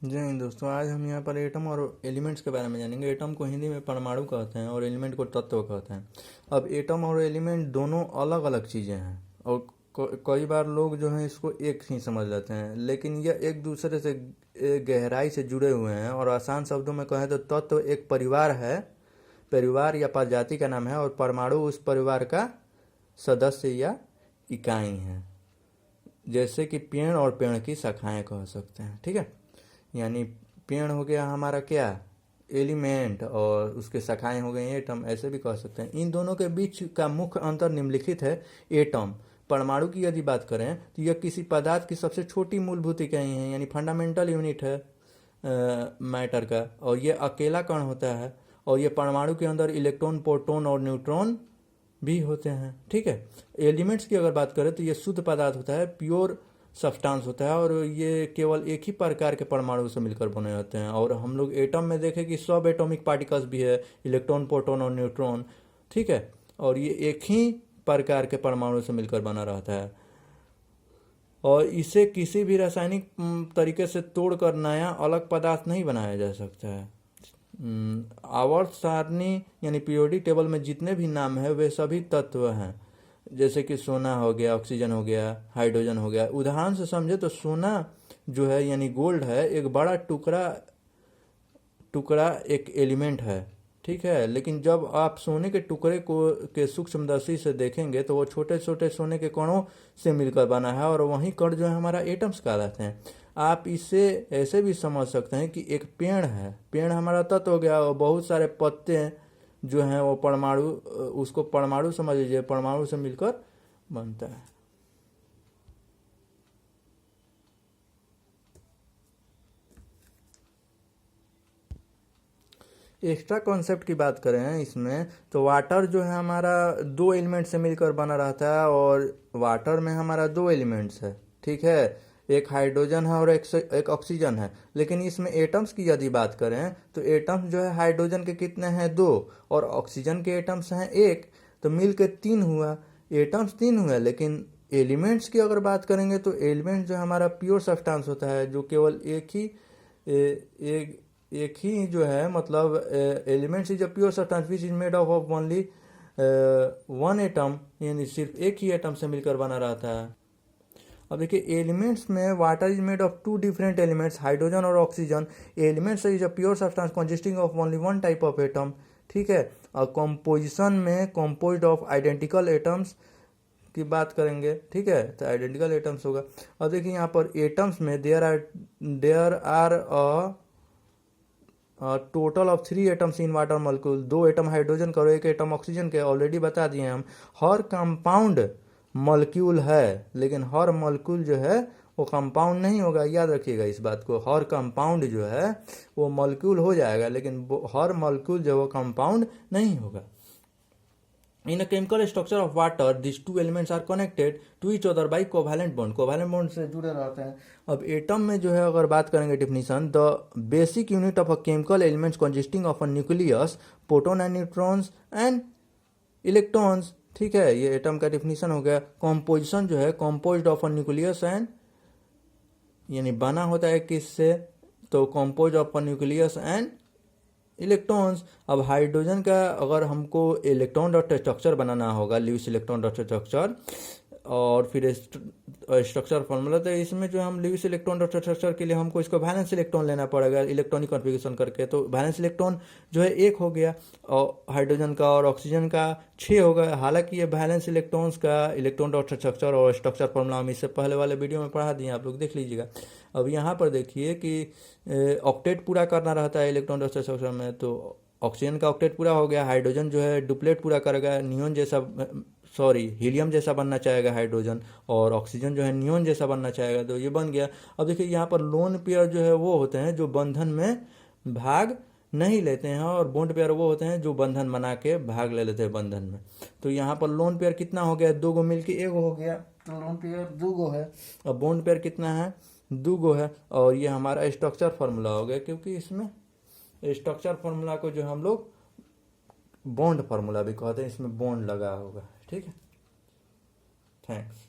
जय हिंद दोस्तों, आज हम यहाँ पर एटम और एलिमेंट्स के बारे में जानेंगे। एटम को हिंदी में परमाणु कहते हैं और एलिमेंट को तत्व कहते हैं। अब एटम और एलिमेंट दोनों अलग अलग चीज़ें हैं और कई बार लोग जो हैं इसको एक ही समझ लेते हैं, लेकिन यह एक दूसरे से गहराई से जुड़े हुए हैं। और आसान शब्दों में कहें तो तत्व एक परिवार है, परिवार या प्रजाति का नाम है, और परमाणु उस परिवार का सदस्य या इकाई है। जैसे कि पेड़ और पेड़ की शाखाएं कह सकते हैं। ठीक है, यानी पेड़ हो गया हमारा क्या, एलिमेंट, और उसके शाखाएं हो गई एटम, ऐसे भी कह सकते हैं। इन दोनों के बीच का मुख्य अंतर निम्नलिखित है। एटम, परमाणु की यदि बात करें तो यह किसी पदार्थ की सबसे छोटी मूलभूत इकाई है, यानी फंडामेंटल यूनिट है मैटर का, और यह अकेला कण होता है। और यह परमाणु के अंदर इलेक्ट्रॉन, प्रोटॉन और न्यूट्रॉन भी होते हैं। ठीक है, एलिमेंट्स की अगर बात करें तो यह शुद्ध पदार्थ होता है, प्योर सब्सटेंस होता है, और ये केवल एक ही प्रकार के परमाणु से मिलकर बने होते हैं। और हम लोग एटम में देखें कि सब एटॉमिक पार्टिकल्स भी है, इलेक्ट्रॉन, प्रोटॉन और न्यूट्रॉन। ठीक है, और ये एक ही प्रकार के परमाणु से मिलकर बना रहता है, और इसे किसी भी रासायनिक तरीके से तोड़कर नया अलग पदार्थ नहीं बनाया जा सकता है। आवर्त सारणी यानी पीरियोडिक टेबल में जितने भी नाम है वे सभी तत्व हैं, जैसे कि सोना हो गया, ऑक्सीजन हो गया, हाइड्रोजन हो गया। उदाहरण से समझे तो सोना जो है यानी गोल्ड है, एक बड़ा टुकड़ा एक एलिमेंट है। ठीक है, लेकिन जब आप सोने के टुकड़े को के सूक्ष्मदर्शी से देखेंगे तो वो छोटे छोटे सोने के कणों से मिलकर बना है, और वही कण जो है हमारा एटम्स कहलाते हैं। आप इसे ऐसे भी समझ सकते हैं कि एक पेड़ है, पेड़ हमारा तत्व हो गया, और बहुत सारे पत्ते जो हैं वो परमाणु, उसको परमाणु समझ लीजिए, परमाणु से मिलकर बनता है। एक्स्ट्रा कॉन्सेप्ट की बात करें इसमें तो वाटर जो है हमारा दो एलिमेंट से मिलकर बना रहता है, और वाटर में हमारा दो एलिमेंट्स है। ठीक है, एक हाइड्रोजन है और एक ऑक्सीजन है। लेकिन इसमें एटम्स की यदि बात करें तो एटम्स जो है हाइड्रोजन के कितने हैं, दो, और ऑक्सीजन के एटम्स हैं एक, तो मिल के तीन हुआ, एटम्स तीन हुआ। लेकिन एलिमेंट्स की अगर बात करेंगे तो एलिमेंट जो हमारा प्योर सब्सटेंस होता है, जो केवल एक ही जो है, मतलब elements is a pure substance which is made of only one atom, यानी सिर्फ एक ही एटम से मिलकर बना रहता है। अब देखिए, एलिमेंट्स में water is made of two different elements, hydrogen और oxygen. Elements is a pure substance consisting of only one type of atom. ठीक है, और कंपोजिशन में कंपोज्ड ऑफ आइडेंटिकल एटम्स की बात करेंगे। ठीक है, तो आइडेंटिकल एटम्स होगा। और देखिए यहाँ पर एटम्स में there are total of 3 atoms in water molecule, 2 atom hydrogen का और 1 एटम ऑक्सीजन के, ऑलरेडी बता दिए हम। हर कंपाउंड मॉलिक्यूल है, लेकिन हर मॉलिक्यूल जो है वो कंपाउंड नहीं होगा, याद रखिएगा इस बात को। हर कंपाउंड जो है वो मॉलिक्यूल हो जाएगा, लेकिन हर मॉलिक्यूल जो वो कंपाउंड नहीं होगा। In a chemical structure of water, these two elements are connected to each other by covalent bond. Covalent bond से जुड़े रहते हैं। अब एटम में जो है अगर बात करेंगे definition, the basic unit of a chemical elements consisting of a nucleus, proton and neutrons and electrons. ठीक है, ये एटम का डेफिनेशन हो गया। कॉम्पोजिशन जो है कॉम्पोज्ड ऑफ अ न्यूक्लियस एंड, यानी बना होता है किससे, तो compose of a nucleus and electrons. अब हाइड्रोजन का अगर हमको इलेक्ट्रॉन डॉट स्ट्रक्चर बनाना होगा, ल्यूइस इलेक्ट्रॉन डॉट स्ट्रक्चर, और फिर स्ट्रक्चर फॉर्मूला, तो इसमें जो हम ल्यूइस इलेक्ट्रॉन डॉट स्ट्रक्चर के लिए हमको इसको वैलेंस इलेक्ट्रॉन लेना पड़ेगा इलेक्ट्रॉनिक कॉन्फ़िगरेशन करके। तो वैलेंस इलेक्ट्रॉन जो है एक हो गया, और हाइड्रोजन का और ऑक्सीजन का 6 हो गया। हालांकि ये वैलेंस इलेक्ट्रॉन्स का इलेक्ट्रॉन डॉट स्ट्रक्चर और स्ट्रक्चर फॉर्मूला हम इससे पहले वाले वीडियो में पढ़ा दिए, आप लोग देख लीजिएगा। अब यहाँ पर देखिए कि ऑक्टेट पूरा करना रहता है इलेक्ट्रॉन डॉट स्ट्रक्चर में, तो ऑक्सीजन का ऑक्टेट पूरा हो गया, हाइड्रोजन जो है डुप्लेट पूरा करेगा, नियॉन जैसा, सॉरी हीलियम जैसा बनना चाहेगा हाइड्रोजन, और ऑक्सीजन जो है नियॉन जैसा बनना चाहेगा, तो ये बन गया। अब देखिए यहाँ पर लोन पेयर जो है वो होते हैं जो बंधन में भाग नहीं लेते हैं, और बॉन्ड पेयर वो होते हैं जो बंधन बना के भाग ले लेते हैं बंधन में। तो यहाँ पर लोन पेयर कितना हो गया, 2 गो मिलके 1 हो गया, तो लोन पेयर 2 गो है। और बॉन्ड पेयर कितना है, 2 गो है। और ये हमारा स्ट्रक्चर फॉर्मूला हो गया, क्योंकि इसमें स्ट्रक्चर फॉर्मूला को जो हम लोग बॉन्ड फार्मूला भी कहते हैं, इसमें बॉन्ड लगा होगा। ठीक है, थैंक्स।